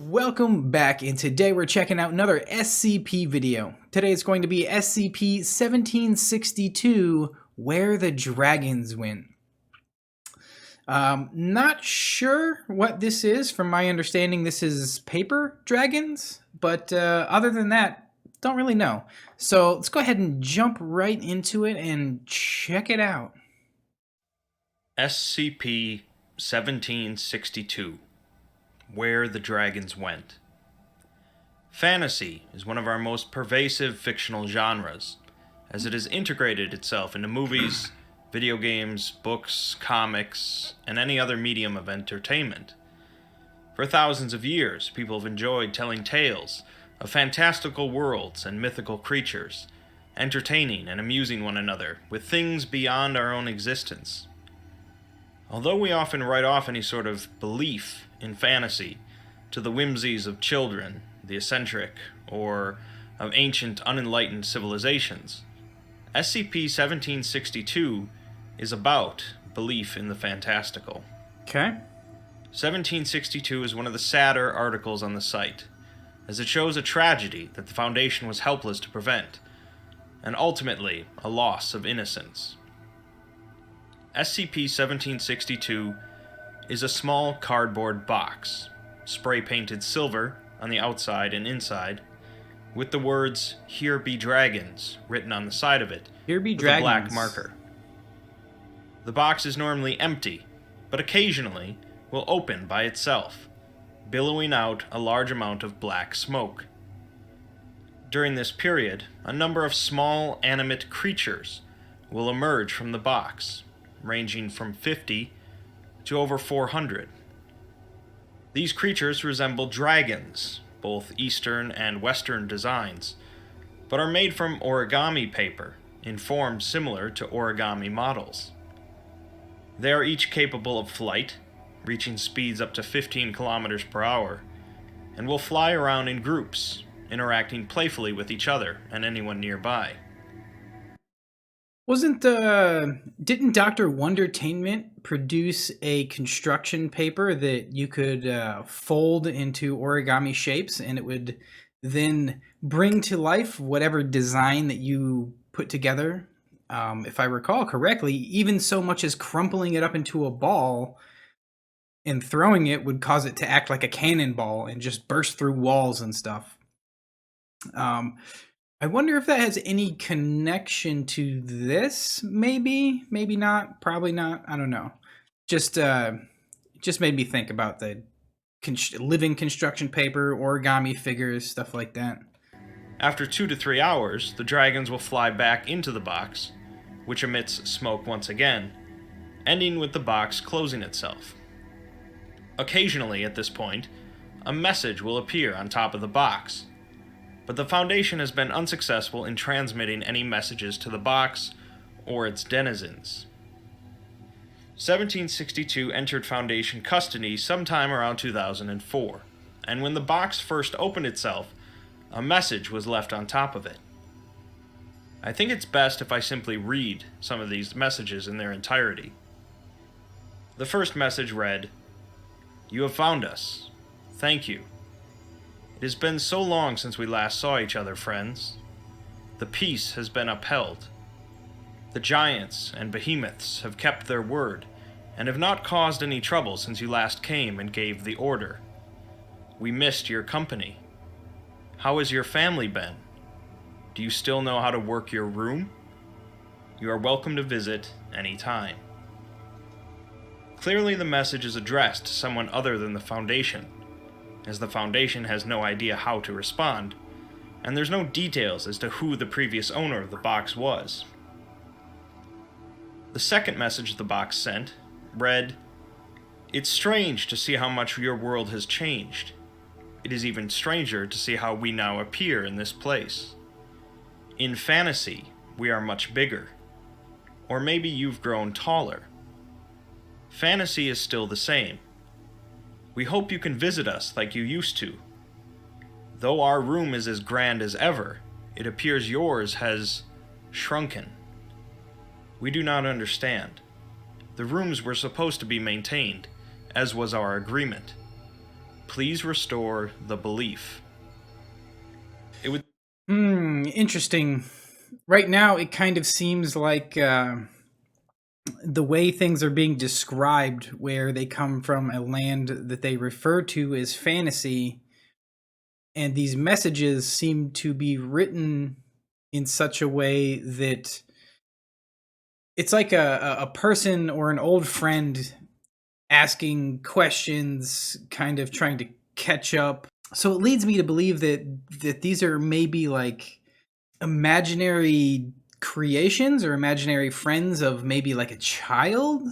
Welcome back, and today we're checking out another SCP video. Today it's going to be SCP-1762, Where the Dragons Went. Not sure what this is. From my understanding, this is paper dragons, but other than that, don't really know. So let's go ahead and jump right into it and check it out. SCP-1762, Where the Dragons Went. Fantasy is one of our most pervasive fictional genres, as it has integrated itself into movies, video games, books, comics, and any other medium of entertainment. For thousands of years, people have enjoyed telling tales of fantastical worlds and mythical creatures, entertaining and amusing one another with things beyond our own existence. Although we often write off any sort of belief in fantasy to the whimsies of children, the eccentric, or of ancient unenlightened civilizations, SCP-1762 is about belief in the fantastical. Okay. 1762 is one of the sadder articles on the site, as it shows a tragedy that the Foundation was helpless to prevent, and ultimately a loss of innocence. SCP-1762 is a small cardboard box, spray-painted silver on the outside and inside, with the words, "Here be dragons," written on the side of it Here be with dragons. a black marker. The box is normally empty, but occasionally will open by itself, billowing out a large amount of black smoke. During this period, a number of small animate creatures will emerge from the box, ranging from 50 to over 400. These creatures resemble dragons, both Eastern and Western designs, but are made from origami paper in forms similar to origami models. They are each capable of flight, reaching speeds up to 15 kilometers per hour, and will fly around in groups, interacting playfully with each other and anyone nearby. Didn't Dr. Wondertainment produce a construction paper that you could fold into origami shapes, and it would then bring to life whatever design that you put together? If I recall correctly, even so much as crumpling it up into a ball and throwing it would cause it to act like a cannonball and just burst through walls and stuff. I wonder if that has any connection to this. Maybe not. Probably not. I don't know. Just made me think about the living construction paper, origami figures, stuff like that. After 2 to 3 hours, the dragons will fly back into the box, which emits smoke once again, ending with the box closing itself. Occasionally, at this point, a message will appear on top of the box, but the Foundation has been unsuccessful in transmitting any messages to the box or its denizens. 1762 entered Foundation custody sometime around 2004, and when the box first opened itself, a message was left on top of it. I think it's best if I simply read some of these messages in their entirety. The first message read, "You have found us. Thank you. It has been so long since we last saw each other, friends. The peace has been upheld. The giants and behemoths have kept their word and have not caused any trouble since you last came and gave the order. We missed your company. How has your family been? Do you still know how to work your room? You are welcome to visit any time." Clearly, the message is addressed to someone other than the Foundation, as the Foundation has no idea how to respond, and there's no details as to who the previous owner of the box was. The second message the box sent read, "It's strange to see how much your world has changed. It is even stranger to see how we now appear in this place. In fantasy, we are much bigger. Or maybe you've grown taller. Fantasy is still the same. We hope you can visit us like you used to. Though our room is as grand as ever, it appears yours has shrunken. We do not understand. The rooms were supposed to be maintained, as was our agreement. please restore the belief. It would. Interesting. Right now, it kind of seems like the way things are being described, where they come from a land that they refer to as fantasy, and these messages seem to be written in such a way that it's like a person or an old friend asking questions, kind of trying to catch up. So it leads me to believe that these are maybe like imaginary creations or imaginary friends of maybe like a child,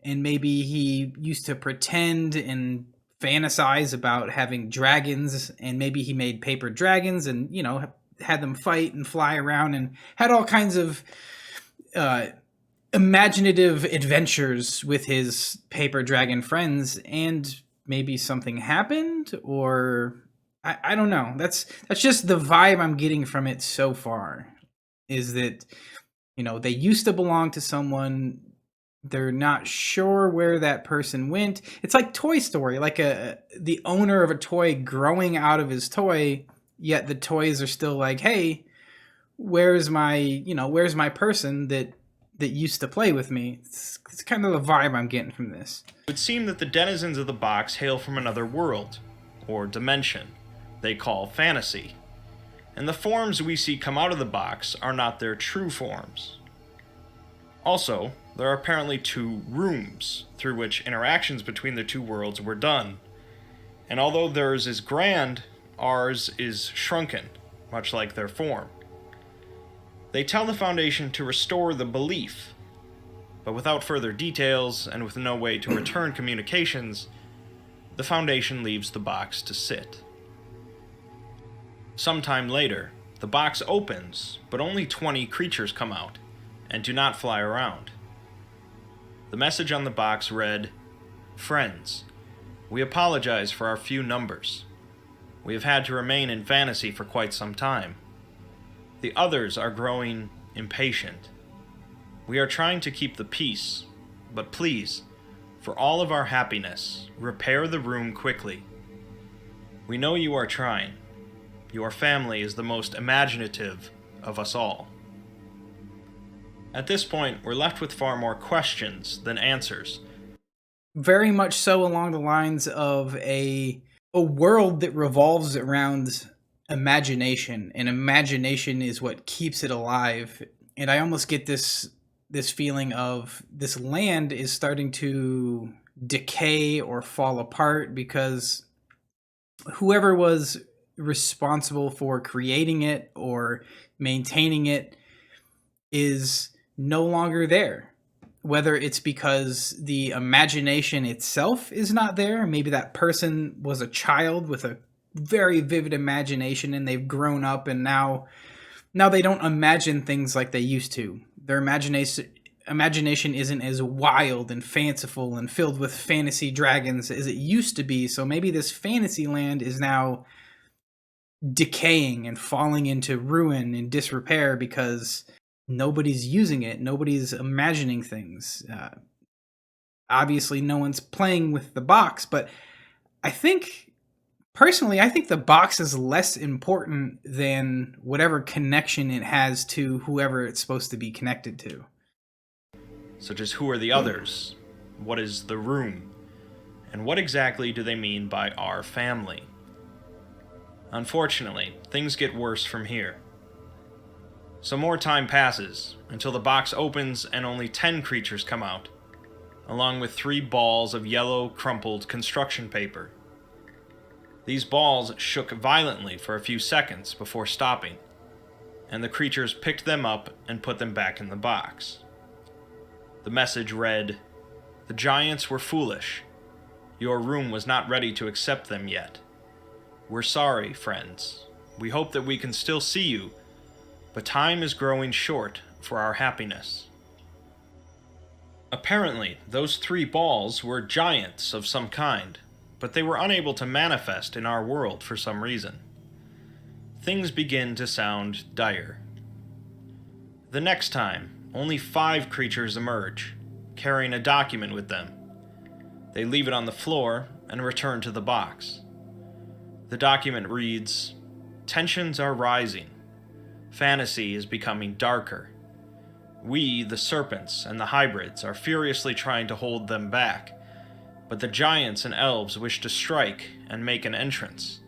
and maybe he used to pretend and fantasize about having dragons, and maybe he made paper dragons and had them fight and fly around and had all kinds of uh, imaginative adventures with his paper dragon friends, and maybe something happened, or I don't know. That's just the vibe I'm getting from it so far, is that they used to belong to someone. They're not sure where that person went. It's like Toy Story, like the owner of a toy growing out of his toy, yet the toys are still like, hey, where's my person that used to play with me? It's kind of the vibe I'm getting from this. It would seem that the denizens of the box hail from another world, or dimension, they call fantasy, and the forms we see come out of the box are not their true forms. Also, there are apparently 2 rooms through which interactions between the 2 worlds were done, and although theirs is grand, ours is shrunken, much like their form. They tell the Foundation to restore the belief, but without further details and with no way to return communications, the Foundation leaves the box to sit. Sometime later, the box opens, but only 20 creatures come out and do not fly around. The message on the box read, "Friends, we apologize for our few numbers. We have had to remain in fantasy for quite some time. The others are growing impatient. We are trying to keep the peace, but please, for all of our happiness, repair the room quickly. We know you are trying. Your family is the most imaginative of us all." At this point, we're left with far more questions than answers. Very much so along the lines of a world that revolves around imagination, and imagination is what keeps it alive. And I almost get this feeling of this land is starting to decay or fall apart because whoever was responsible for creating it or maintaining it is no longer there. Whether it's because the imagination itself is not there, maybe that person was a child with a very vivid imagination and they've grown up and now they don't imagine things like they used to. Their imagination isn't as wild and fanciful and filled with fantasy dragons as it used to be. So maybe this fantasy land is now decaying and falling into ruin and disrepair because nobody's using it. Nobody's imagining things. Obviously, no one's playing with the box, but personally, I think the box is less important than whatever connection it has to whoever it's supposed to be connected to. Such as, who are the others? What is the room? And what exactly do they mean by our family? Unfortunately, things get worse from here. Some more time passes, until the box opens and only 10 creatures come out, along with 3 balls of yellow, crumpled construction paper. These balls shook violently for a few seconds before stopping, and the creatures picked them up and put them back in the box. The message read, "The giants were foolish. Your room was not ready to accept them yet. We're sorry, friends. We hope that we can still see you, but time is growing short for our happiness." Apparently, those 3 balls were giants of some kind, but they were unable to manifest in our world for some reason. Things begin to sound dire. The next time, only 5 creatures emerge, carrying a document with them. They leave it on the floor and return to the box. The document reads, "Tensions are rising. Fantasy is becoming darker. We, the serpents and the hybrids, are furiously trying to hold them back, but the giants and elves wish to strike and make an entrance.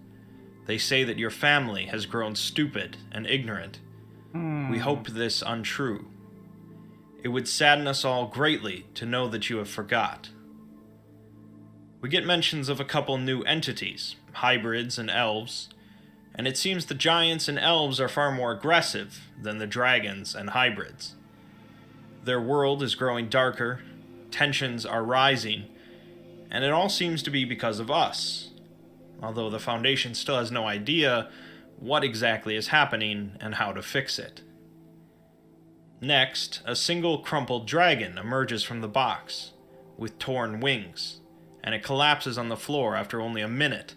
They say that your family has grown stupid and ignorant. We hope this untrue. It would sadden us all greatly to know that you have forgot." We get mentions of a couple new entities, hybrids and elves, and it seems the giants and elves are far more aggressive than the dragons and hybrids. Their world is growing darker, tensions are rising, and it all seems to be because of us, although the Foundation still has no idea what exactly is happening and how to fix it. Next, a single crumpled dragon emerges from the box, with torn wings, and it collapses on the floor after only a minute,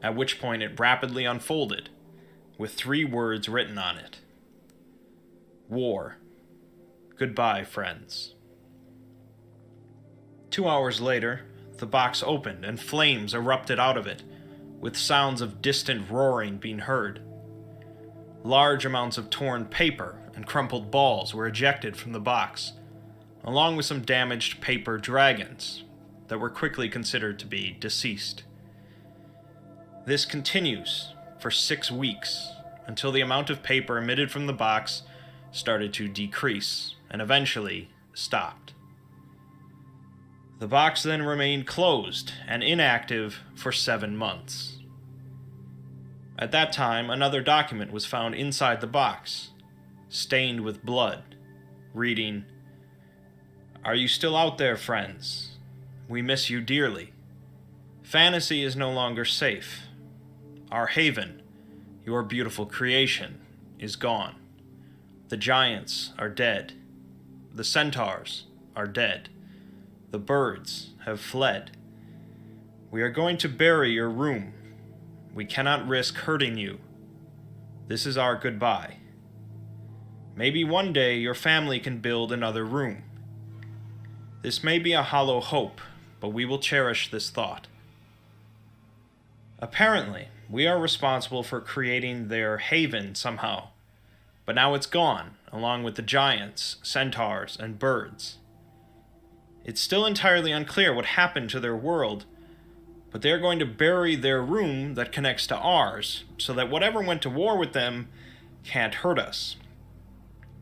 at which point it rapidly unfolded, with 3 words written on it. War. Goodbye, friends. 2 hours later, the box opened and flames erupted out of it, with sounds of distant roaring being heard. Large amounts of torn paper and crumpled balls were ejected from the box, along with some damaged paper dragons that were quickly considered to be deceased. This continues for 6 weeks, until the amount of paper emitted from the box started to decrease, and eventually stopped. The box then remained closed and inactive for 7 months. At that time, another document was found inside the box, stained with blood, reading, "Are you still out there, friends? We miss you dearly. Fantasy is no longer safe. Our haven, your beautiful creation, is gone. The giants are dead. The centaurs are dead. The birds have fled. We are going to bury your room. We cannot risk hurting you. This is our goodbye. Maybe one day your family can build another room. This may be a hollow hope, but we will cherish this thought." Apparently, we are responsible for creating their haven somehow, but now it's gone, along with the giants, centaurs, and birds. It's still entirely unclear what happened to their world, but they're going to bury their room that connects to ours, so that whatever went to war with them can't hurt us.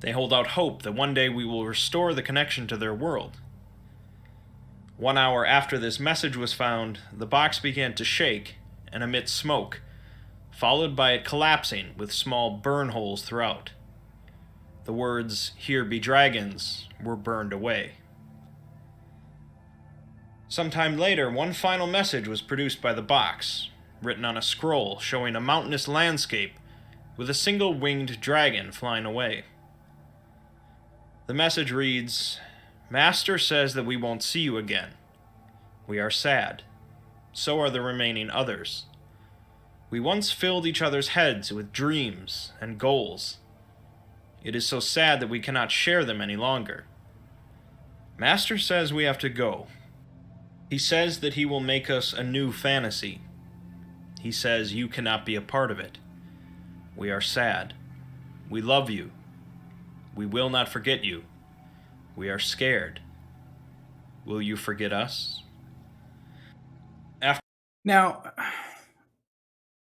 They hold out hope that one day we will restore the connection to their world. 1 hour after this message was found, the box began to shake and emit smoke, followed by it collapsing with small burn holes throughout. The words, "Here be dragons," were burned away. Sometime later, one final message was produced by the box, written on a scroll showing a mountainous landscape with a single winged dragon flying away. The message reads, "Master says that we won't see you again. We are sad. So are the remaining others. We once filled each other's heads with dreams and goals. It is so sad that we cannot share them any longer. Master says we have to go. He says that he will make us a new fantasy. He says you cannot be a part of it. We are sad. We love you. We will not forget you. We are scared. Will you forget us?" Now,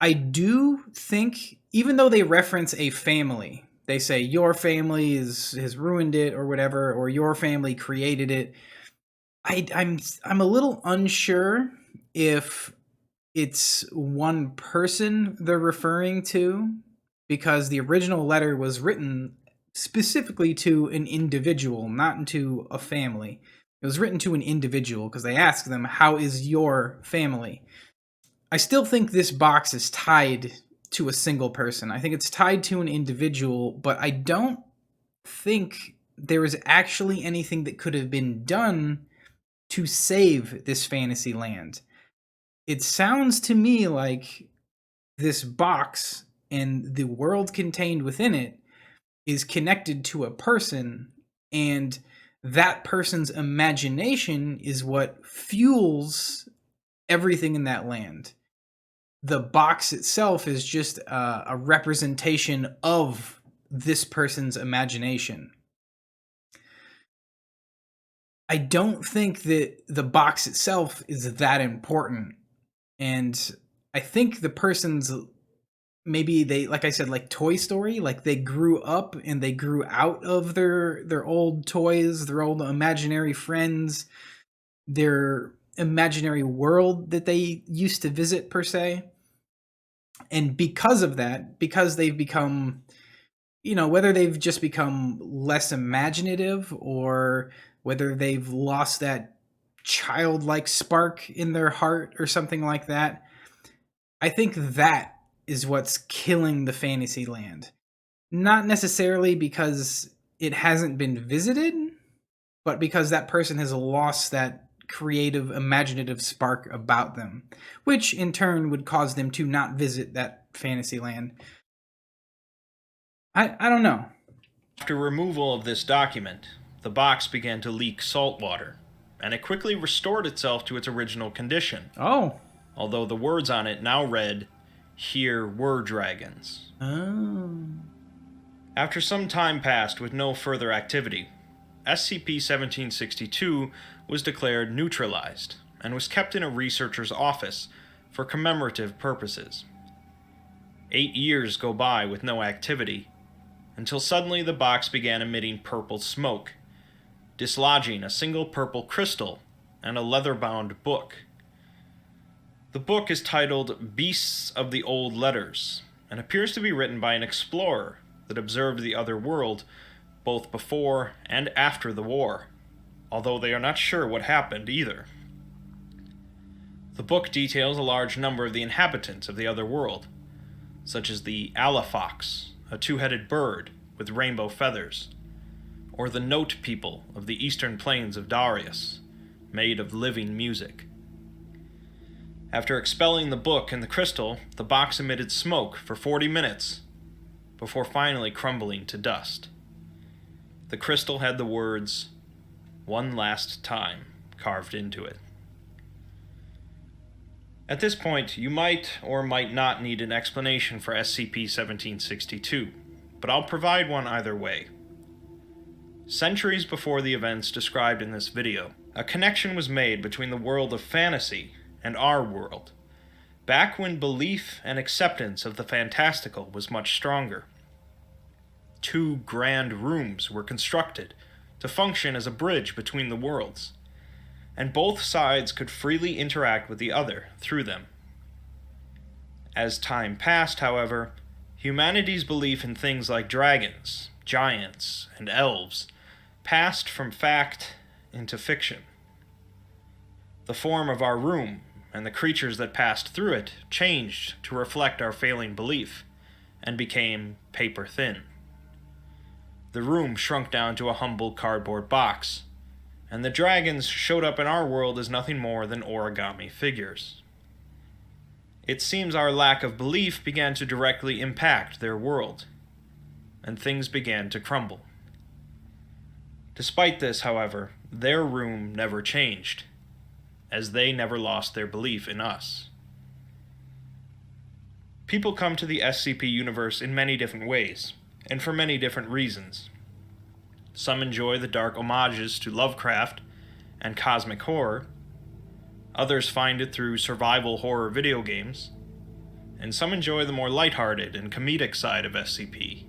I do think, even though they reference a family, they say your family has ruined it or whatever, or your family created it. I'm a little unsure if it's one person they're referring to, because the original letter was written specifically to an individual, not to a family. It was written to an individual because they asked them, "How is your family?" I still think this box is tied to a single person. I think it's tied to an individual, but I don't think there is actually anything that could have been done to save this fantasy land. It sounds to me like this box and the world contained within it is connected to a person, and that person's imagination is what fuels everything in that land. the box itself is just a representation of this person's imagination. I don't think that the box itself is that important. And I think the person's, maybe they, like I said, like Toy Story, like they grew up and they grew out of their old toys, their old imaginary friends, their imaginary world that they used to visit per se. And because of that, because they've become, whether they've just become less imaginative or whether they've lost that childlike spark in their heart or something like that, I think that is what's killing the fantasy land. Not necessarily because it hasn't been visited, but because that person has lost that creative, imaginative spark about them, which in turn would cause them to not visit that fantasy land. I don't know. After removal of this document, the box began to leak salt water, and it quickly restored itself to its original condition. Oh. Although the words on it now read, "Here were dragons." Oh. After some time passed with no further activity, SCP-1762 was declared neutralized and was kept in a researcher's office for commemorative purposes. 8 years go by with no activity, until suddenly the box began emitting purple smoke, dislodging a single purple crystal and a leather-bound book. The book is titled Beasts of the Old Letters, and appears to be written by an explorer that observed the other world both before and after the war, although they are not sure what happened either. The book details a large number of the inhabitants of the other world, such as the Alafox, a two-headed bird with rainbow feathers, or the Note people of the eastern plains of Darius, made of living music. After expelling the book and the crystal, the box emitted smoke for 40 minutes, before finally crumbling to dust. The crystal had the words, "One last time," carved into it. At this point, you might or might not need an explanation for SCP-1762, but I'll provide one either way. Centuries before the events described in this video, a connection was made between the world of fantasy and our world, back when belief and acceptance of the fantastical was much stronger. 2 grand rooms were constructed to function as a bridge between the worlds, and both sides could freely interact with the other through them. As time passed, however, humanity's belief in things like dragons, giants, and elves passed from fact into fiction. The form of our room and the creatures that passed through it changed to reflect our failing belief, and became paper thin. The room shrunk down to a humble cardboard box, and the dragons showed up in our world as nothing more than origami figures. It seems our lack of belief began to directly impact their world, and things began to crumble. Despite this, however, their room never changed, as they never lost their belief in us. People come to the SCP universe in many different ways, and for many different reasons. Some enjoy the dark homages to Lovecraft and cosmic horror, others find it through survival horror video games, and some enjoy the more lighthearted and comedic side of SCP.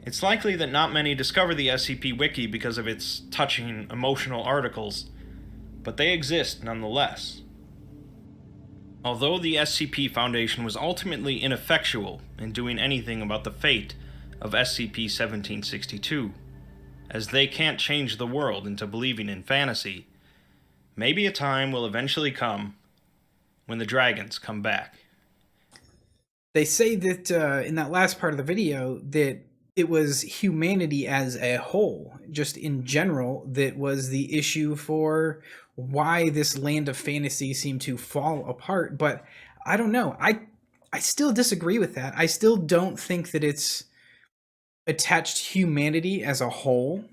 It's likely that not many discover the SCP Wiki because of its touching, emotional articles, but they exist nonetheless. Although the SCP Foundation was ultimately ineffectual in doing anything about the fate of SCP-1762, as they can't change the world into believing in fantasy, maybe a time will eventually come when the dragons come back. They say that in that last part of the video that it was humanity as a whole, just in general, that was the issue for why this land of fantasy seemed to fall apart. But I don't know. I still disagree with that. I still don't think that it's attached humanity as a whole,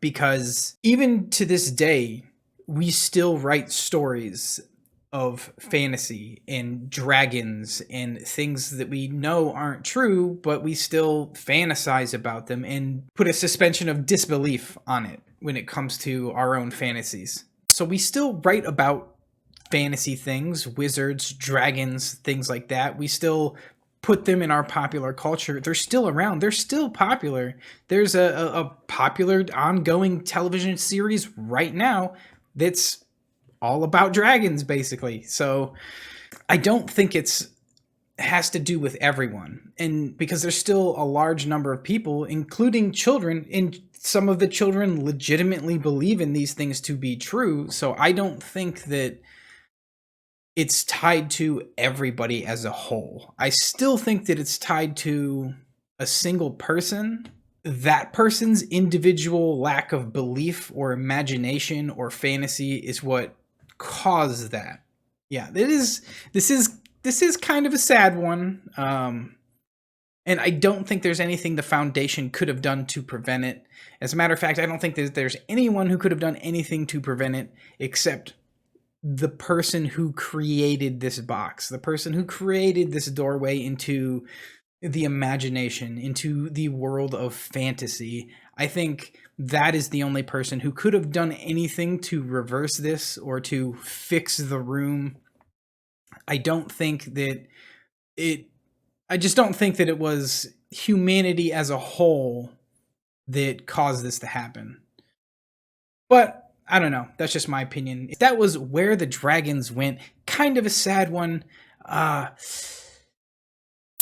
because even to this day, we still write stories of fantasy and dragons and things that we know aren't true, but we still fantasize about them and put a suspension of disbelief on it when it comes to our own fantasies. So we still write about fantasy things, wizards, dragons, things like that. We still put them in our popular culture. They're still around. They're still popular. There's a popular ongoing television series right now that's all about dragons, basically. So I don't think it has to do with everyone. And because there's still a large number of people, including children, and some of the children legitimately believe in these things to be true. So I don't think that it's tied to everybody as a whole. I still think that it's tied to a single person. That person's individual lack of belief or imagination or fantasy is what caused that. Yeah, this is kind of a sad one. And I don't think there's anything the Foundation could have done to prevent it. As a matter of fact, I don't think that there's anyone who could have done anything to prevent it except the person who created this box, the person who created this doorway into the imagination, into the world of fantasy. I think that is the only person who could have done anything to reverse this or to fix the room. I just don't think that it was humanity as a whole that caused this to happen. But I don't know. That's just my opinion. That was Where the Dragons Went. Kind of a sad one.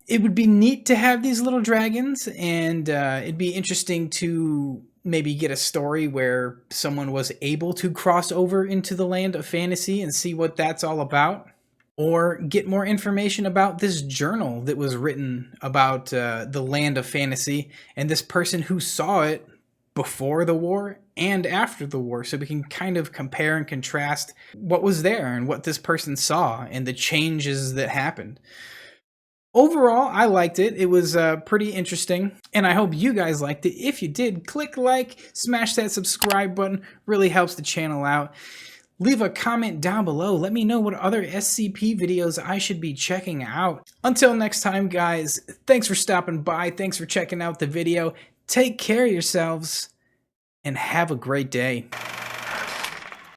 It would be neat to have these little dragons, and it'd be interesting to maybe get a story where someone was able to cross over into the land of fantasy and see what that's all about. Or get more information about this journal that was written about the land of fantasy and this person who saw it before the war and after the war, so we can kind of compare and contrast what was there and what this person saw and the changes that happened. Overall, I liked it. It was pretty interesting, and I hope you guys liked it. If you did, click like, smash that subscribe button, really helps the channel out. Leave a comment down below. Let me know what other SCP videos I should be checking out. Until next time, guys, thanks for stopping by. Thanks for checking out the video. Take care of yourselves and have a great day.